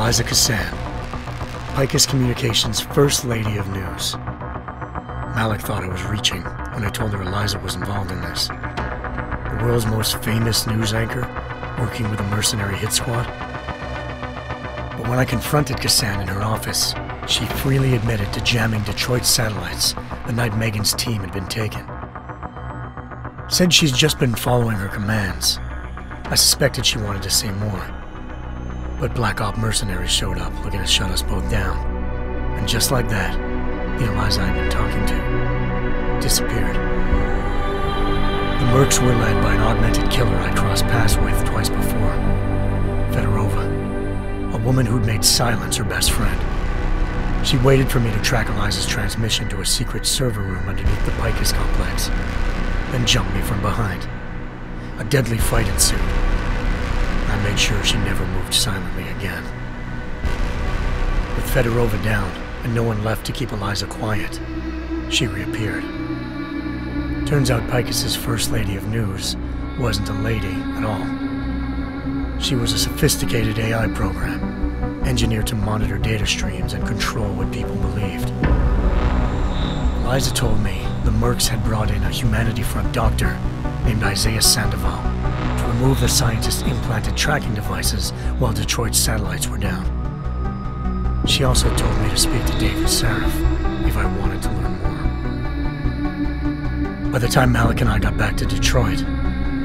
Eliza Cassan, Picus Communications' First Lady of News. Malik thought I was reaching when I told her Eliza was involved in this. The world's most famous news anchor, working with a mercenary hit squad. But when I confronted Cassan in her office, she freely admitted to jamming Detroit satellites the night Megan's team had been taken. Said she's just been following her commands. I suspected she wanted to say more. But Black Op mercenaries showed up looking to shut us both down. And just like that, the Eliza I'd been talking to disappeared. The mercs were led by an augmented killer I crossed paths with twice before, Fedorova, a woman who'd made silence her best friend. She waited for me to track Eliza's transmission to a secret server room underneath the Picus complex, then jumped me from behind. A deadly fight ensued. I made sure she never moved silently again. With Fedorova down and no one left to keep Eliza quiet, she reappeared. Turns out Picus's First Lady of News wasn't a lady at all. She was a sophisticated AI program, engineered to monitor data streams and control what people believed. Eliza told me the mercs had brought in a Humanity Front doctor named Isaiah Sandoval to remove the scientist's implanted tracking devices while Detroit's satellites were down. She also told me to speak to David Sarif if I wanted to learn more. By the time Malik and I got back to Detroit,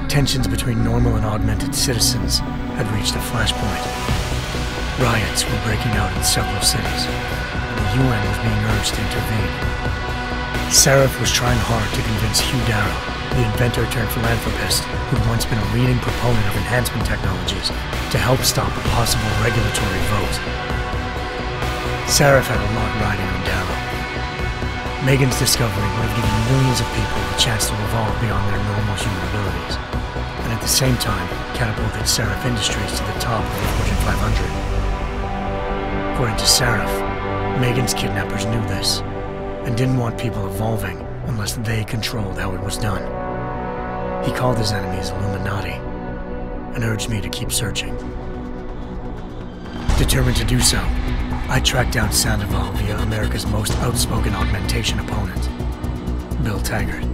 tensions between normal and augmented citizens had reached a flashpoint. Riots were breaking out in several cities, and the UN was being urged to intervene. Sarif was trying hard to convince Hugh Darrow, the inventor-turned-philanthropist who'd once been a leading proponent of enhancement technologies, to help stop a possible regulatory vote. Sarif had a lot riding on Darrow. Megan's discovery would have given millions of people the chance to evolve beyond their normal human abilities, and at the same time catapulted Sarif Industries to the top of the Fortune 500. According to Sarif, Megan's kidnappers knew this, and didn't want people evolving unless they controlled how it was done. He called his enemies Illuminati, and urged me to keep searching. Determined to do so, I tracked down Sandoval via America's most outspoken augmentation opponent, Bill Taggart,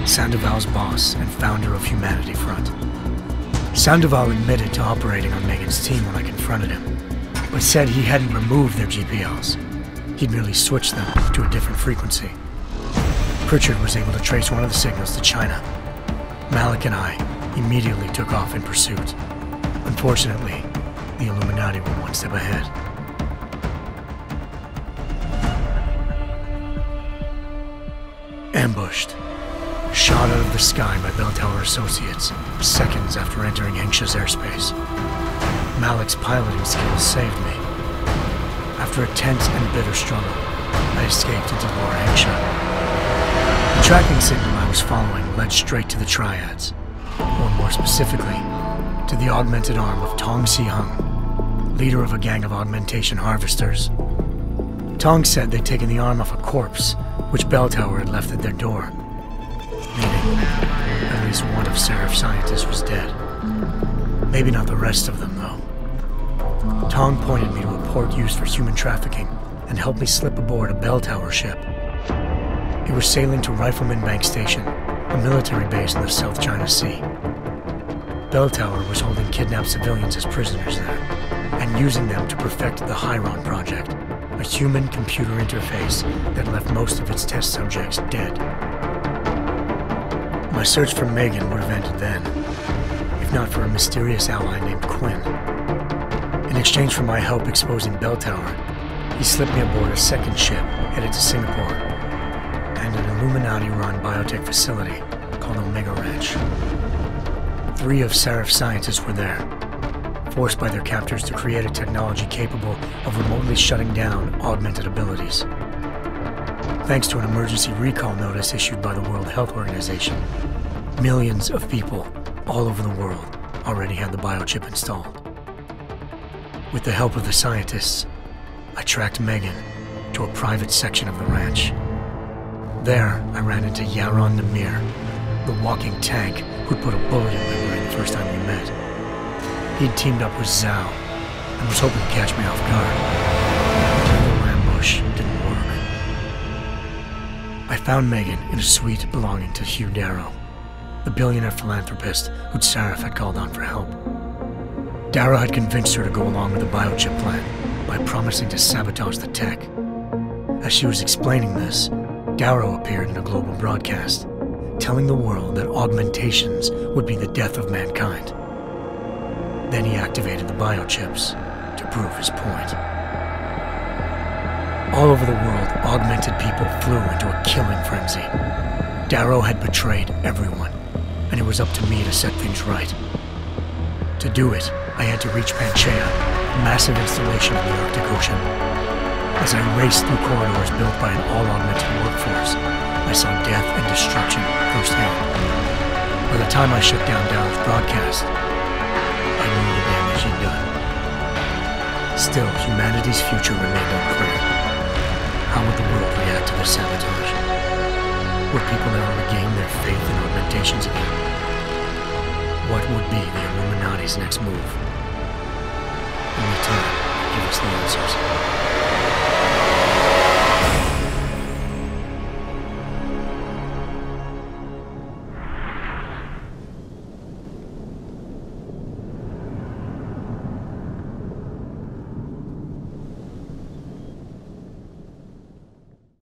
Sandoval's boss and founder of Humanity Front. Sandoval admitted to operating on Megan's team when I confronted him, but said he hadn't removed their GPLs. He'd merely switched them to a different frequency. Pritchard was able to trace one of the signals to China. Malik and I immediately took off in pursuit. Unfortunately, the Illuminati were one step ahead. Ambushed. Shot out of the sky by Bell Tower Associates, seconds after entering Hengsha's airspace. Malik's piloting skills saved me. After a tense and bitter struggle, I escaped into Lower Hengsha. The tracking signal I was following led straight to the Triads, or more specifically, to the augmented arm of Tong Si-hung, leader of a gang of augmentation harvesters. Tong said they'd taken the arm off a corpse, which Bell Tower had left at their door, meaning at least one of Sarif's scientists was dead. Maybe not the rest of them, though. Tong pointed me to a port used for human trafficking and helped me slip aboard a Bell Tower ship. It was sailing to Rifleman Bank Station, a military base in the South China Sea. Bell Tower was holding kidnapped civilians as prisoners there, and using them to perfect the Hyron Project, a human-computer interface that left most of its test subjects dead. My search for Megan would have ended then, if not for a mysterious ally named Quinn. In exchange for my help exposing Bell Tower, he slipped me aboard a second ship headed to Singapore, and an Illuminati-run biotech facility called Omega Ranch. 3 of Sarif's scientists were there, forced by their captors to create a technology capable of remotely shutting down augmented abilities. Thanks to an emergency recall notice issued by the World Health Organization, millions of people all over the world already had the biochip installed. With the help of the scientists, I tracked Megan to a private section of the ranch. There, I ran into Yaron Namir, the walking tank who'd put a bullet in my brain the first time we met. He'd teamed up with Zhao, and was hoping to catch me off guard. The little ambush didn't work. I found Megan in a suite belonging to Hugh Darrow, the billionaire philanthropist who'd Sarif had called on for help. Darrow had convinced her to go along with the biochip plan by promising to sabotage the tech. As she was explaining this, Darrow appeared in a global broadcast, telling the world that augmentations would be the death of mankind. Then he activated the biochips to prove his point. All over the world, augmented people flew into a killing frenzy. Darrow had betrayed everyone, and it was up to me to set things right. To do it, I had to reach Panchaea, a massive installation in the Arctic Ocean. As I raced through corridors built by an all-augmented workforce, I saw death and destruction firsthand. By the time I shut down Darrow's broadcast, I knew the damage he'd done. Still, humanity's future remained unclear. How would the world react to this sabotage? Would people ever regain their faith in augmentations again? What would be the Illuminati's next move? Only time will give us the answers.